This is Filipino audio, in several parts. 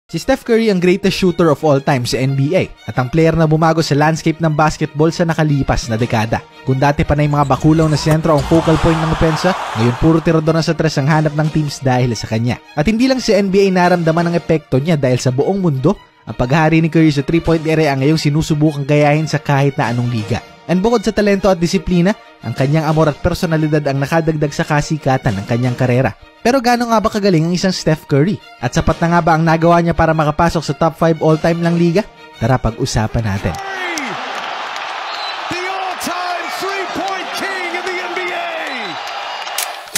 Si Steph Curry ang greatest shooter of all time sa NBA at ang player na bumago sa landscape ng basketball sa nakalipas na dekada. Kung dati pa na yung mga bakulaw na sentro ang focal point ng opensa, ngayon puro tirador na sa tres ang hanap ng teams dahil sa kanya. At hindi lang sa NBA naramdaman ang epekto niya dahil sa buong mundo, ang paghari ni Curry sa 3-point area ang ngayong sinusubukang gayahin sa kahit na anong liga. And bukod sa talento at disiplina, ang kanyang amor at personalidad ang nakadagdag sa kasikatan ng kanyang karera. Pero gaano nga ba kagaling ang isang Steph Curry? At sapat na nga ba ang nagawa niya para makapasok sa top 5 all-time ng liga? Tara pag-usapan natin. The all-time three-point king of the NBA!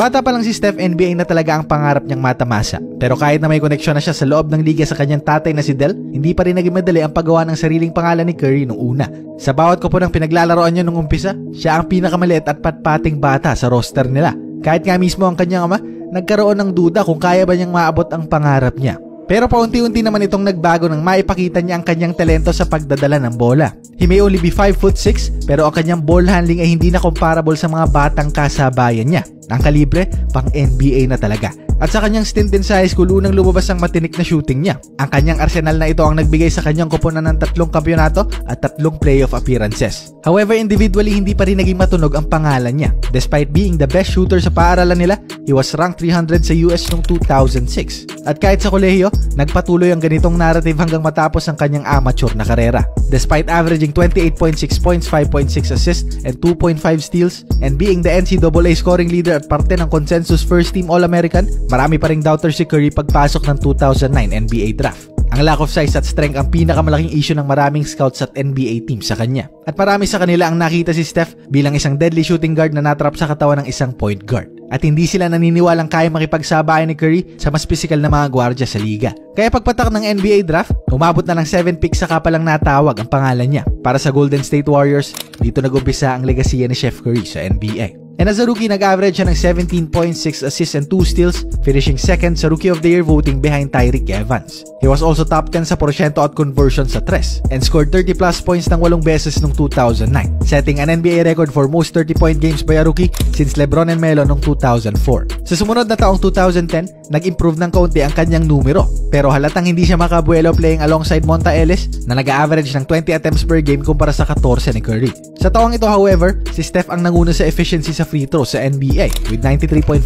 Bata pa lang si Steph, NBA na talaga ang pangarap niyang matamasa. Pero kahit na may koneksyon na siya sa loob ng liga sa kanyang tatay na si Del, hindi pa rin naging madali ang paggawa ng sariling pangalan ni Curry noong una. Sa bawat kupo ng pinaglalaroan niya nung umpisa, siya ang pinakamaliit at patpating bata sa roster nila. Kahit nga mismo ang kanyang ama, nagkaroon ng duda kung kaya ba niyang maabot ang pangarap niya. Pero paunti-unti naman itong nagbago nang maipakita niya ang kanyang talento sa pagdadala ng bola. He may only be 5'6", pero ang kanyang ball handling ay hindi na comparable sa mga batang kasabayan niya. Ang kalibre, pang NBA na talaga. At sa kanyang stint din sa high school, unang lumabas ang matinik na shooting niya. Ang kanyang arsenal na ito ang nagbigay sa kanyang koponan ng 3 kampyonato at 3 playoff appearances. However, individually hindi pa rin naging matunog ang pangalan niya. Despite being the best shooter sa paaralan nila, he was ranked 300 sa US noong 2006. At kahit sa kolehiyo, nagpatuloy ang ganitong narrative hanggang matapos ang kanyang amateur na karera. Despite averaging 28.6 points, 5.6 assists, and 2.5 steals, and being the NCAA scoring leader at parte ng consensus first team All-American, marami pa ring doubters si Curry pagpasok ng 2009 NBA draft. Ang lack of size at strength ang pinakamalaking issue ng maraming scouts at NBA teams sa kanya. At marami sa kanila ang nakita si Steph bilang isang deadly shooting guard na natrap sa katawan ng isang point guard. At hindi sila naniniwalang kaya makipagsabayan ni Curry sa mas physical na mga gwardya sa liga. Kaya pagpatak ng NBA draft, umabot na ng 7 picks saka palang natawag ang pangalan niya. Para sa Golden State Warriors, dito nag-umpisa ang legasiya ni Steph Curry sa NBA. And as a rookie, nag-average siya ng 17.6 assists and 2 steals, finishing second sa Rookie of the Year voting behind Tyreke Evans. He was also top 10 sa porsyento at conversion sa tres, and scored 30 plus points ng 8 beses noong 2009, setting an NBA record for most 30-point games by a rookie since LeBron and Melo noong 2004. Sa sumunod na taong 2010, nag-improve ng kaunti ang kanyang numero, pero halatang hindi siya makabuelo playing alongside Monta Ellis na nag-average ng 20 attempts per game kumpara sa 14 ni Curry. Sa taong ito, however, si Steph ang nanguna sa efficiency sa free throw sa NBA with 93.5%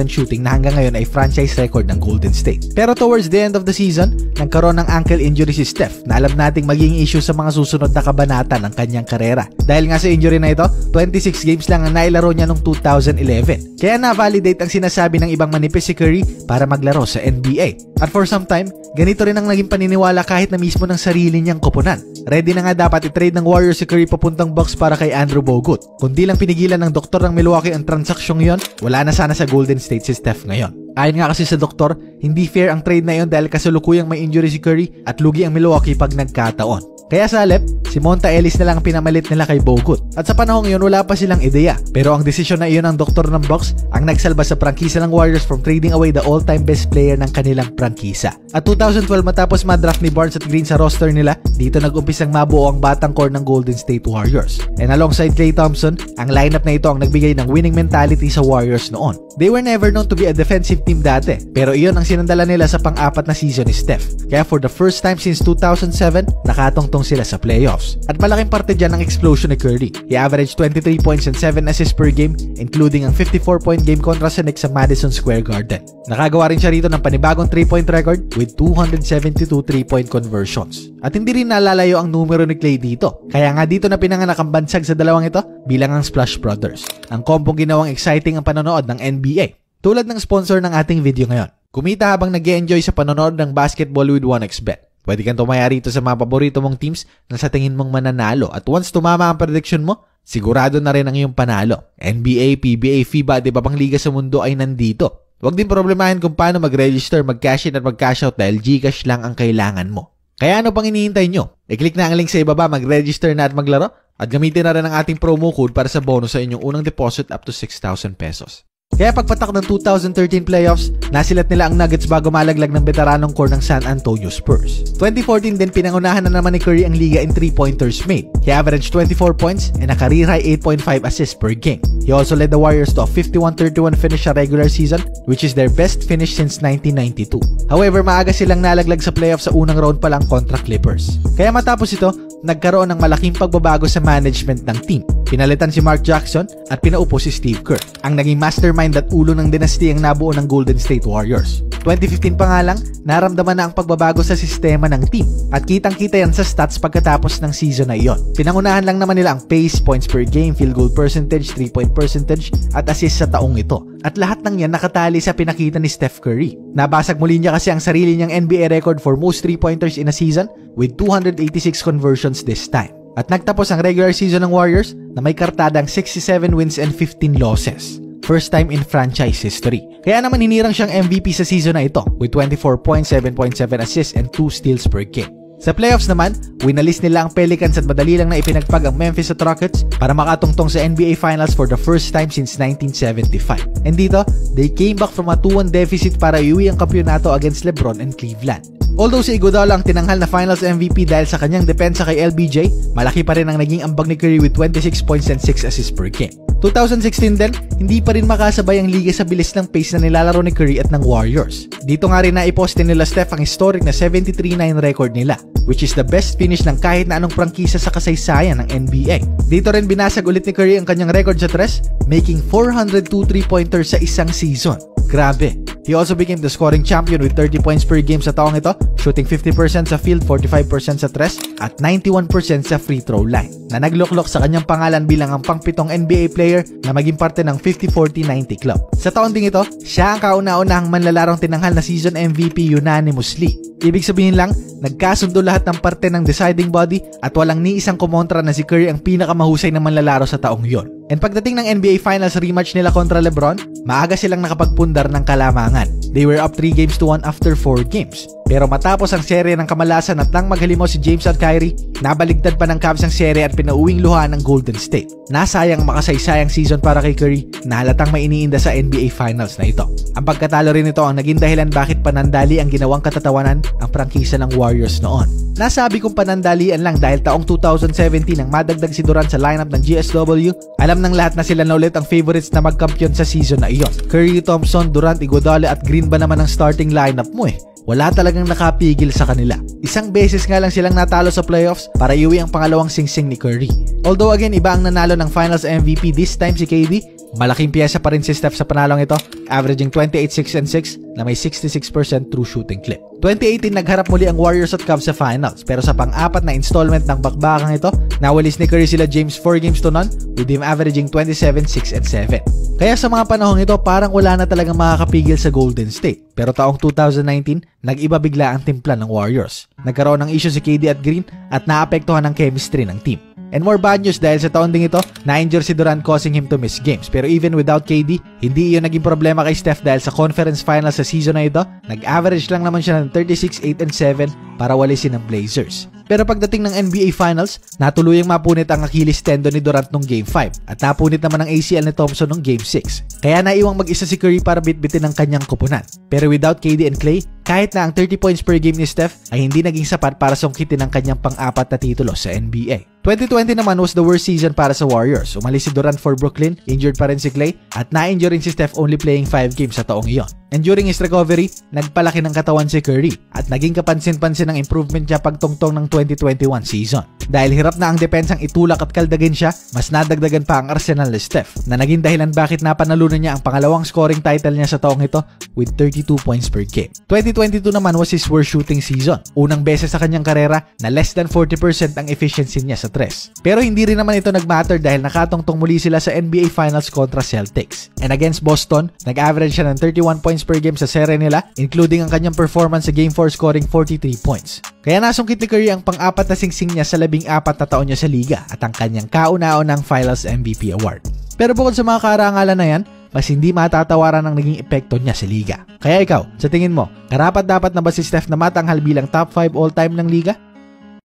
shooting na hanggang ngayon ay franchise record ng Golden State. Pero towards the end of the season, nagkaroon ng ankle injury si Steph na alam nating magiging issue sa mga susunod na kabanata ng kanyang karera. Dahil nga sa injury na ito, 26 games lang ang nailaro niya noong 2011. Kaya na-validate ang sinasabi ng ibang manipis si Curry para maglaro sa NBA. At for some time, ganito rin ang naging paniniwala kahit na mismo ng sarili niyang koponan. Ready na nga dapat i-trade ng Warriors si Curry papuntang Bucks para kay Andrew Bogut. Kundi lang pinigilan ng doktor ng Milwaukee ang transaksyong yon, wala na sana sa Golden State si Steph ngayon. Ayon nga kasi sa doktor, hindi fair ang trade na yon dahil kasalukuyang may injury si Curry at lugi ang Milwaukee pag nagkataon. Kaya sa halip, si Monta Ellis na lang ang pinamalit nila kay Bogut. At sa panahong iyon, wala pa silang ideya. Pero ang desisyon na iyon ng doktor ng Bucks ang nagsalba sa prangkisa ng Warriors from trading away the all-time best player ng kanilang prangkisa. At 2012 matapos madraft ni Barnes at Green sa roster nila, dito nag-umpisang mabuo ang batang core ng Golden State Warriors. And alongside Klay Thompson, ang lineup na ito ang nagbigay ng winning mentality sa Warriors noon. They were never known to be a defensive team dati, pero iyon ang sinandala nila sa pang-apat na season ni Steph. Kaya for the first time since 2007, nakatungtong sila sa playoffs. At malaking parte dyan ang explosion ni Curry. He averaged 23 points and 7 assists per game, including ang 54-point game kontra sa Knicks sa Madison Square Garden. Nakagawa rin siya rito ng panibagong 3-point record with 272 3-point conversions. At hindi rin nalalayo ang numero ni Klay dito. Kaya nga dito na pinanganak ang bansag sa dalawang ito bilang ang Splash Brothers. Ang kompong ginawang exciting ang panonood ng NBA. Tulad ng sponsor ng ating video ngayon. Kumita habang nag-e-enjoy sa panonood ng basketball with 1xBet. Pwede kang tumaya rito sa mga paborito mong teams na sa tingin mong mananalo at once tumama ang prediction mo, sigurado na rin ang iyong panalo. NBA, PBA, FIBA at iba pang liga sa mundo ay nandito. Huwag din problemahin kung paano mag-register, mag-cash in at mag-cash out dahil GCash lang ang kailangan mo. Kaya ano pang hinihintay nyo? I-click na ang link sa ibaba, mag-register na at maglaro at gamitin na rin ang ating promo code para sa bonus sa inyong unang deposit up to 6,000 pesos. Kaya pagpatak ng 2013 playoffs, nasilat nila ang Nuggets bago malaglag ng veteranong core ng San Antonio Spurs. 2014 din pinangunahan na naman ni Curry ang liga in 3-pointers made. He averaged 24 points and a career-high 8.5 assists per game. He also led the Warriors to a 51-31 finish sa regular season, which is their best finish since 1992. However, maaga silang nalaglag sa playoffs sa unang round pa lang kontra Clippers. Kaya matapos ito, nagkaroon ng malaking pagbabago sa management ng team. Pinalitan si Mark Jackson at pinaupo si Steve Kerr, ang naging mastermind at ulo ng dinastiyang nabuo ng Golden State Warriors. 2015 pa nga lang, naramdaman na ang pagbabago sa sistema ng team at kitang-kita yan sa stats pagkatapos ng season na iyon. Pinangunahan lang naman nila ang pace, points per game, field goal percentage, 3-point percentage at assist sa taong ito. At lahat ng yan nakatali sa pinakita ni Steph Curry. Nabasag muli niya kasi ang sarili niyang NBA record for most 3-pointers in a season with 286 conversions this time. At nagtapos ang regular season ng Warriors na may kartadang 67 wins and 15 losses. First time in franchise history. Kaya naman hinirang siyang MVP sa season na ito with 24 points, 7.7 assists and 2 steals per game. Sa playoffs naman, winalis nila ang Pelicans at madali lang na ipinagpag ang Memphis at Rockets para makatungtong sa NBA Finals for the first time since 1975. And dito, they came back from a 2-1 deficit para iuwi ang kampyonato against LeBron and Cleveland. Although si Iguodala ang tinanghal na Finals MVP dahil sa kanyang depensa kay LBJ, malaki pa rin ang naging ambag ni Curry with 26 points and 6 assists per game. 2016 din, hindi pa rin makasabay ang liga sa bilis ng pace na nilalaro ni Curry at ng Warriors. Dito nga rin naiposte nila Steph ang historic na 73-9 record nila, which is the best finish ng kahit na anong prangkisa sa kasaysayan ng NBA. Dito rin binasag ulit ni Curry ang kanyang record sa tres, making 402 3-pointers sa isang season. Grabe. He also became the scoring champion with 30 points per game sa taong ito, shooting 50% sa field, 45% sa tres, at 91% sa free throw line, na nagluklok sa kanyang pangalan bilang ang pang-pitong NBA player na maging parte ng 50-40-90 club. Sa taon ding ito, siya ang kauna-unahang manlalarong tinanghal na season MVP unanimously. Ibig sabihin lang, nagkasundo lahat ng parte ng deciding body at walang ni isang kumontra na si Curry ang pinakamahusay na manlalaro sa taong yon. And pagdating ng NBA Finals rematch nila kontra LeBron, maaga silang nakapagpundar ng kalamangan. They were up 3-1 after 4 games. Pero matapos ang serye ng kamalasan at nang maghalimaw si James at Kyrie, nabaligtad pa ng Cavs ang serye at pinauwing luha ng Golden State. Nasayang makasaysayang season para kay Curry na halatang may iniinda sa NBA Finals na ito. Ang pagkatalo rin ito ang naging dahilan bakit panandali ang ginawang katatawanan ang prangkisa ng Warriors noon. Nasabi kong panandalian lang dahil taong 2017 nang madagdag si Durant sa lineup ng GSW, alam ng lahat na sila na ulit ang favorites na magkampiyon sa season na iyon. Curry, Thompson, Durant, Iguodala at Green ba naman ang starting lineup mo eh? Wala talagang nakapigil sa kanila. Isang beses nga lang silang natalo sa playoffs para iuwi ang pangalawang singsing ni Curry. Although again, iba ang nanalo ng Finals MVP this time si KD, malaking piyesa pa rin si Steph sa panalong ito, averaging 28-6-6 na may 66% true shooting clip. 2018 nagharap muli ang Warriors at Cavs sa Finals, pero sa pang-apat na installment ng bakbakang ito, nawalis ni Curry sila James 4 games to none with him averaging 27-6-7. Kaya sa mga panahong ito, parang wala na talagang makakapigil sa Golden State. Pero taong 2019, nag-iba bigla ang timpla ng Warriors. Nagkaroon ng issue si KD at Green at naapektuhan ang chemistry ng team. And more bad news dahil sa taon ding ito, na-injure si Durant causing him to miss games. Pero even without KD, hindi iyon naging problema kay Steph dahil sa conference finals sa season na ito, nag-average lang naman siya ng 36-8-7 para walisin ng Blazers. Pero pagdating ng NBA Finals, natuluyang mapunit ang Achilles tendon ni Durant nung Game 5 at napunit naman ang ACL ni Thompson nung Game 6. Kaya naiwang mag-isa si Curry para bitbitin ang kanyang koponan. Pero without KD and Klay, kahit na ang 30 points per game ni Steph ay hindi naging sapat para sungkitin ang kanyang pang-apat na titulo sa NBA. 2020 naman was the worst season para sa Warriors. Umalis si Durant for Brooklyn, injured pa rin si Klay, at na-injure rin si Steph only playing 5 games sa taong iyon. And during his recovery, nagpalaki ng katawan si Curry at naging kapansin-pansin ang improvement niya pagtungtong ng 2021 season. Dahil hirap na ang depensang itulak at kaldagin siya, mas nadagdagan pa ang arsenal ni Steph na naging dahilan bakit napanalunan niya ang pangalawang scoring title niya sa taong ito with 32 points per game. 2022 naman was his worst shooting season. Unang beses sa kanyang karera na less than 40% ang efficiency niya sa tres. Pero hindi rin naman ito nagmatter dahil nakatungtong muli sila sa NBA Finals kontra Celtics. And against Boston, nag-average siya ng 31 points per game sa serye nila, including ang kanyang performance sa Game 4 scoring 43 points. Kaya nasungkit ni Curry ang pang-apat na singsing niya sa 14 na taon niya sa liga at ang kanyang kauna-unang Finals MVP award. Pero bukod sa mga karangalan na yan, mas hindi matatawaran ang naging epekto niya sa liga. Kaya ikaw, sa tingin mo, karapat-dapat na ba si Steph na matanghal bilang top 5 all-time ng liga?